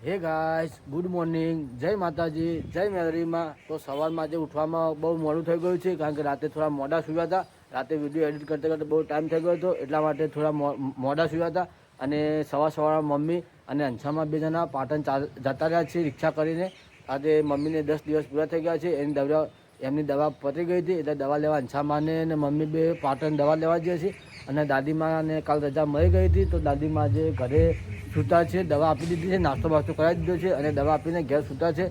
હે guys, good morning, જય માતાજી, જય મેલરીમાં. તો સવારમાં આજે ઉઠવામાં બહુ મોડું થઈ ગયું છે, કારણ કે રાતે થોડા મોડા સૂવ્યા હતા. રાતે વિડીયો એડિટ કરતા કરતા બહુ ટાઈમ થઈ ગયો હતો, એટલા માટે થોડા મોડા સૂવ્યા હતા. અને સવારમાં મમ્મી અને અંછામાં બે જણા પાટણ જતા રહ્યા છે રિક્ષા કરીને. આજે મમ્મીને 10 દિવસ પૂરા થઈ ગયા છે, એમની દવા પતી ગઈ હતી, એટલે દવા લેવા અંછામાને અને મમ્મી બે પાટણ દવા લેવા જઈએ છીએ. અને દાદીમાને કાલ રજા મળી ગઈ હતી, તો દાદીમા આજે ઘરે સૂતા છે. દવા આપી દીધી છે, નાસ્તો બાસ્તો કરાવી દીધો છે અને દવા આપીને ઘેર સૂતા છે.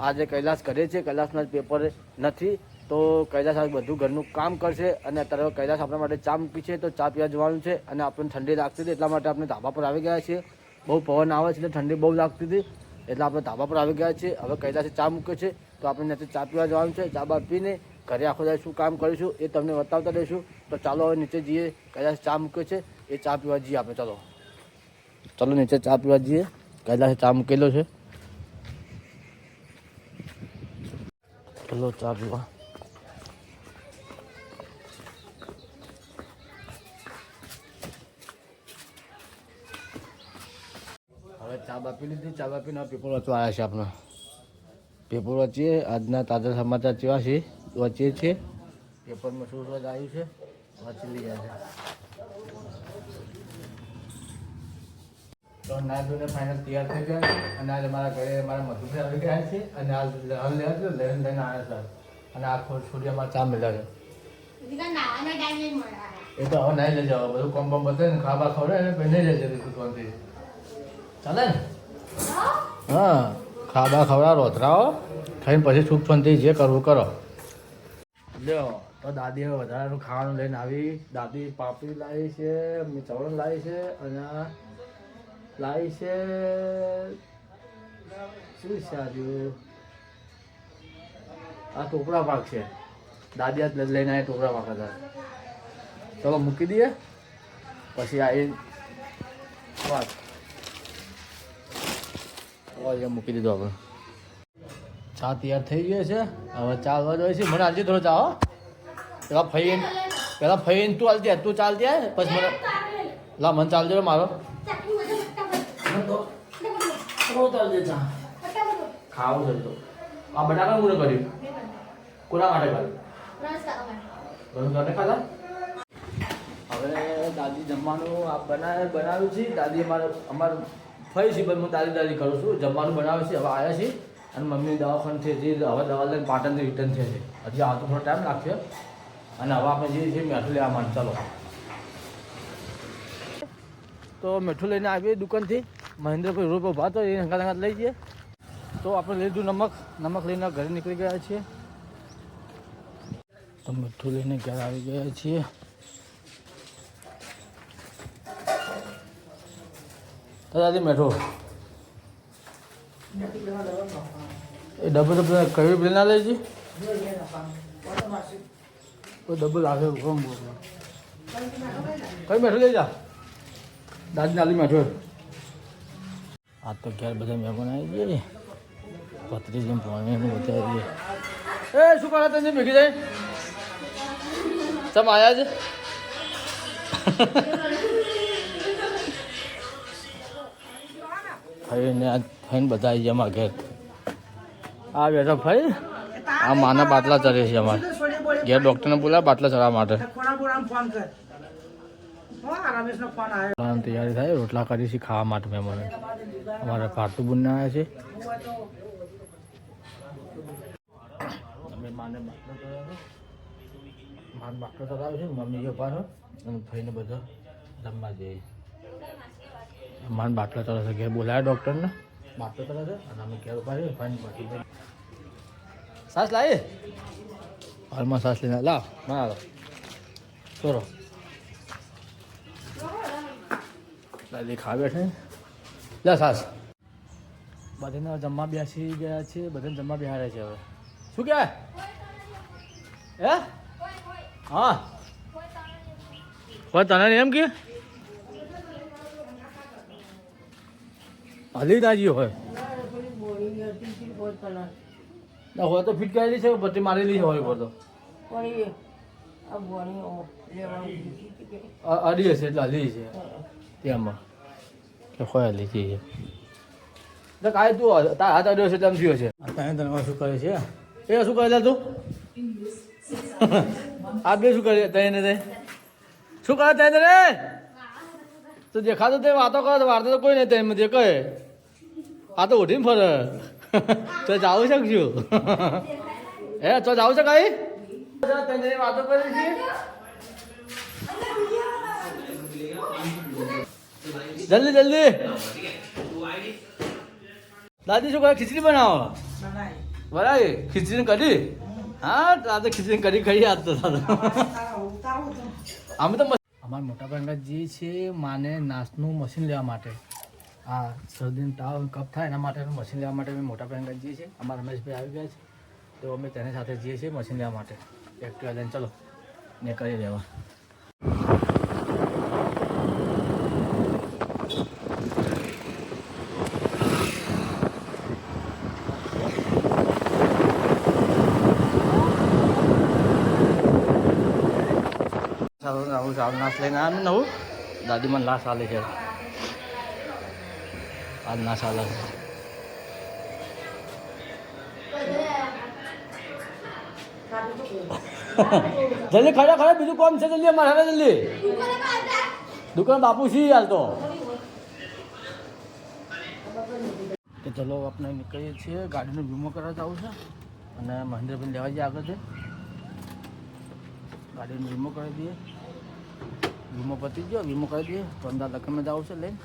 આજે કૈલાસ ઘરે છે, કૈલાસના પેપર નથી, તો કૈલાસ આજે બધું ઘરનું કામ કરશે. અને અત્યારે કૈલાસ આપણા માટે ચા મૂકી છે, તો ચા પીવા જવાનું છે. અને આપણને ઠંડી લાગતી હતી, એટલા માટે આપણે ધાબા પર આવી ગયા છીએ. બહુ પવન આવે છે એટલે ઠંડી બહુ લાગતી હતી, એટલે આપણે ધાબા પર આવી ગયા છીએ. હવે કૈલાસે ચા મૂક્યો છે, તો આપણે નથી ચા પીવા જવાનું છે. ચા બા પીને ઘરે આખો દિવસ શું કામ કરીશું એ તમને બતાવતા રહીશું. તો ચાલો હવે નીચે જઈએ, કૈલાસ ચા મૂક્યો છે, એ ચા પીવા જઈએ આપણે. ચલો નીચે ચા પીવા જઈએ. કૈલાસે ચા મૂકેલો છે, ચલો ચા પીવા. હવે ચા બાપી લીધી, ચા બાપીને પેપર વાંચવા આવ્યા છે આપણે. પેપર વાંચીએ, આજના તાજા સમાચાર કેવા છે વાંચીએ છીએ. પેપરમાં શું શું આવ્યું છે વાંચી લઈએ છે. તો નાયદોને ફાઇનલ તૈયાર થઈ ગયા, અને આજે મારા ઘરે મારા મધુભાઈ આવી ગયા છે. અને આ લહન લેવા છે, લહન લઈને આવ્યા છે. અને આ છોડી અમારે ચા મળ્યા છે. એ તો હવે નહીં લેજો, બધું કોમ બમ બતાવે ને ખાવા ખવડાવે ને પછી નહીં લેજે દુકાનથી. ચાલે ને? હા, ખાવા ખવડાવો, રોતરાઓ ખાઈને પછી સુખ શાંતિ જે કરવું કરો. લ્યો, તો દાદી હવે વધારાનું ખાવાનું લઈને આવી. દાદી પાપડી લાવી છે, ચવણ લાવી છે, અને લાવી છે શું છે આજુ આ ટોપરા પાક છે. દાદી આજ લઈને આવી ટોપરા પાક હતા. ચલો મૂકી દઈએ, પછી આવી વાત મૂકી દીધો આપણે. ચા તૈયાર થઈ ગયો છે, હવે ચાલવા જોઈએ છે. મને આજે થોડો ચા હો. પેલા ફઈને તું ચાલતી તું ચાલતી પછી મને લા મને ચાલજો મારો ખાવું છે. તો આ બટાકા કોને કર્યું? કોના માટે કર્યું? ખાધા. હવે દાદી જમવાનું બનાવ્યું છે. દાદી અમારું ફઈ છે, પણ હું દાદી કરું છું. જમવાનું બનાવે છે. હવે આવ્યા છીએ અને મમ્મી દવાખાને છે, જે હવે દવા લઈને પાટણથી રિટર્ન થયા છે. હજી આવતો થોડો ટાઈમ લાગશે. અને હવે આપણે જઈએ છીએ મીઠું લેવા માટે. ચાલો, તો મીઠું લઈને આવીએ દુકાનથી. મહેન્દ્રભાઈ રોડ પર ઉભા તો એ હંગાત લઈ જઈએ. તો આપણે લીધું નમક લઈને ઘરે નીકળી ગયા છીએ. તો મીઠું લઈને ઘરે આવી ગયા છીએ. તો દાદી મીઠું એ ડબ્બો કઈ બી ના લેજી, ડબ્બો લાગે કઈ મીઠું લઈ જા. દાદી નાલી મીઠું. આ તો ઘેર બધા મહેમાન આવી ગયા. પત્રી જેમ પાણીનું બધા આવી ગયા. એ શું કરે તને ભેગી જાય ચમ આવ્યા છે? ફઈને બધા આવી ગયા અમારા ઘેર. આ બેઠો ફઈ આ માના બાટલા ચડે છે અમારે ઘેર. ડૉક્ટરને બોલાવે બાટલા ચડવા માટે. તૈયારી થાય, રોટલા કરી છે ખાવા માટે. મહેમાનો અમારા પાર્થુ બુનને આવ્યા છે. અમે માને બાટલો ચડાવે છે. મમ્મી જે પાછો અને ભાઈને બધા જમવા જઈએ. માન બાટલા ચડે છે. ઘેર બોલાવે ડૉક્ટરને, બાટલો ચડે છે. અને અમે ઘેર ઉભા છીએ. ભાઈ સાસ લાવીએ, હાલમાં સાસ લઈને લાવ ના ચોરો. દાદી ખા બેઠે લે સાસ. બધાને જમવા બેસી ગયા છે. બધાને જમવા બેહાડે છે. હવે શું કહેવાય હે? હા હોય તને એમ કે હલી તાજી હોય હોય તો ફિટ કરેલી છે, પછી મારેલી છે હોય તો અડી હશે એટલે હલી છે. તેમાં કે હોય હલી છે. તો કાંઈ તું તાર હાથ અડ્યો છે તેમ થયો છે. અત્યારે તને શું કરે છે એ શું કરેલા તું આ બે શું કરે તને તે શું કરે તને રે તો દેખાતો તે વાતો કરે વાર્તા તો કોઈ નહીં તેમ જે કહે આ તો ઉઠીને ફરે તો જાવું શકશું હે તો જાવું છે કઈ તને વાતો કરી છે જલ્દી જલ્દી દાદી શું કરે ખીચડી બનાવો બનાવી ખીચડી કઢી હા આ તો ખીચડી કઢી ખાઈ આજ તો અમે તો અમારા મોટા ભાઈ જે છે માને નાશનું મશીન લેવા માટે હા શરદીનો તાવ કફ થાય એના માટેનું મશીન લેવા માટે અમે મોટા ભાઈ જઈએ છીએ અમારા રમેશભાઈ આવી ગયા છે તો અમે તેની સાથે જઈએ છીએ મશીન લેવા માટે એક્ટિવા લઈને ચલો ને કરી લેવા આવું સારું નાશ લઈને આવે નવું દાદી મને લાશ આલે છે આજ નાશ આલે છે જલ્દી ખડા ખડા બીજું કોમ છે જલ્દી અમારે જલ્દી દુકાન બાપુ છી હાલ તો ચલો આપણે નીકળીએ છીએ ગાડીનો વીમો કરવા જવું છે અને મહેન્દ્રભાઈ લેવા જઈએ આગળ છે ગાડીનો વીમો કરી દઈએ વીમો પતી ગયો વીમો કરી દઈએ તો અંદાજ લખનમાં જવું છે લઈને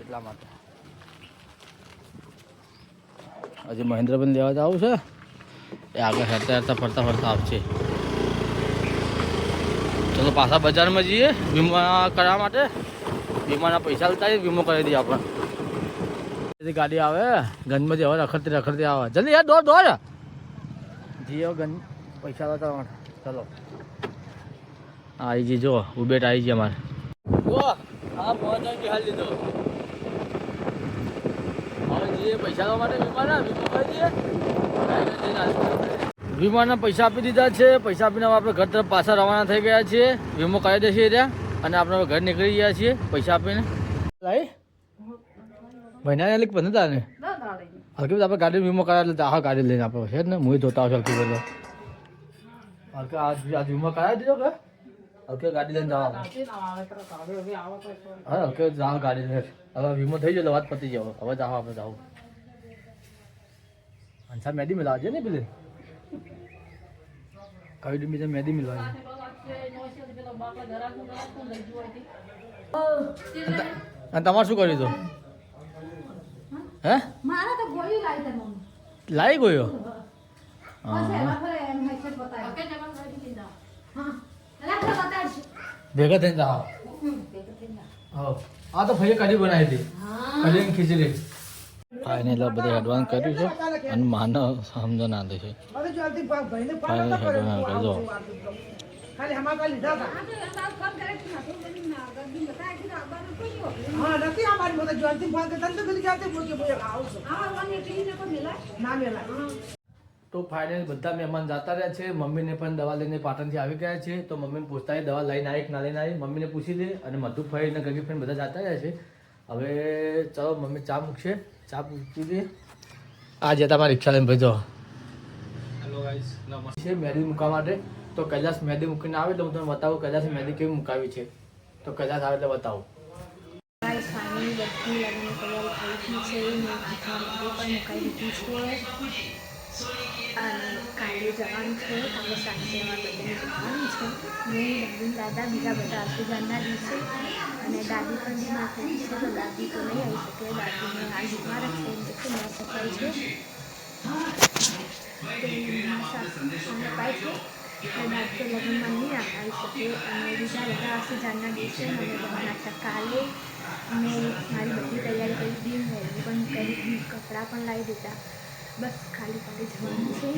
એટલા માટે હજી મહેન્દ્રભાઈ લેવા જવું છે એ આગળ હેરતા હેરતા ફરતા ફરતા આવશે ચલો પાછા બજારમાં જઈએ વીમા કરવા માટે વીમાના પૈસા લેતા વીમો કરી દઈએ આપણે ગાડી આવે ગંજમાંથી હવે રખડતી રખડતી આવે જલ્દી યાર દોડ દોડ જીઓ ગંજ પૈસા લેતા માટે ચલો આવી જઈએ જો ઉબેટ આવી જઈએ અમારે જો હા પહોંચાઈ હાલ લીધો હવે જઈએ પૈસા લેવા માટે વીમાના વીમો કરી દઈએ વીમાના પૈસા આપી દીધા છે પૈસા આપીને આપણે ઘર તરફ પાછા રવાના થઈ ગયા છીએ વીમો કરી દેશે ત્યાં અને આપણે ઘર નીકળી ગયા છીએ પૈસા આપીને લાઈ મહિના લીક બંધ હતા ને હલકી આપણે ગાડી વીમો કરાવી લેતા આખા ગાડી લઈને આપણે છે ને હું ધોતા આવશે હલકી બધો હલકે આજ વીમો કરાવી દીધો કે હલકે ગાડી લઈને જવા હા હલકે જાઓ ગાડી લઈને હવે વીમો થઈ ગયો વાત પતી જાવ હવે જાઓ આપણે જાઓ અંસા મેદી મિલાવજે ને પેલી કઈ ડી બીજા મેદી મિલવાની અને તમારે શું કર્યું હતું હે મારા તો ગોળી લાવી દે મમ્મી લાવી ગયો ભેગા થઈને જાઓ આ તો ભાઈએ કઢી બનાવી હતી કઢી ખીચડી ફાઇનલ બધે એડવાન્સ કર્યું છે અને માનો સમજો ના દે છે ફાઇનલ એડવાન્સ કરજો ખાલી હમાકા લીધા હતા હા નથી અમારી મને જોનથી ફોન કરતા તો પેલી જાતે બોકે બોલે આવું છું હા મને ટીને પણ મેલા ના મેલા તો ફાઇનલ બધા મહેમાન જતા રહ્યા છે મમ્મીને પણ દવા લઈને પાટણથી આવી ગયા છે તો મમ્મીને પૂછતા દવા લઈને આવી કે ના લઈને આવી મમ્મીને પૂછી દે અને મધુભાઈ અને ગગી ફ્રેન્ડ બધા જતા રહ્યા છે હવે ચલો મમ્મી ચા મૂકશે ચા પૂછી દે આ જતા મારા રિક્ષા લઈને ભેજો હેલો ગાઈસ નમસ્તે મેદી મૂકવા માટે તો કૈલાસ મેદી મૂકીને આવે તો હું તમને બતાવું કૈલાસ મેદી કેવી મુકાવી છે તો કૈલાસ આવે એટલે બતાવું પાણી બધી લગ્ન તૈયારી થઈ ગઈ છે મેં પણ મુકાઈ દીધી છે અને કાલે જવાનું છે કાલે સાંજે અમારે બધાને જવાનું છે મેં લગ્ન દાદા બીજા બધા આશીર્વાદના દિવસે અને દાદી પણ બીમાર થઈ છે તો દાદી તો નહીં આવી શકે દાદીને આ બીમાર જ છે જેટલું ન શકાય છે અપાય છે અને દાદી તો લગ્નમાં નહીં આવી શકે અને બીજા બધા આશીર્વાદના દિવસે અમે જવાના હતા કાલે મેં મારી બધી તૈયારી કરી દીધી મેં પણ કરી દીધી કપડાં પણ લાવી દીધા બસ ખાલી કાલે જવાનું છે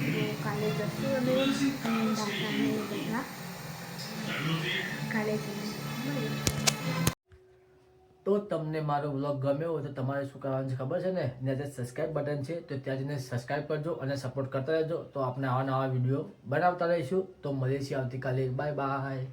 તો કાલે જશું અમે દાદાને બધા કાલે જઈએ તો તમને મારો વ્લોગ ગમ્યો હોય તો તમારે શું કરવાનું છે ખબર છે ને ત્યાં જે સબસ્ક્રાઈબ બટન છે તો ત્યાં જઈને સબસ્ક્રાઈબ કરજો અને સપોર્ટ કરતા રહેજો તો આપણે આવા નવા વિડીયો બનાવતા રહીશું તો મળીએ છીએ આવતીકાલે બાય બાય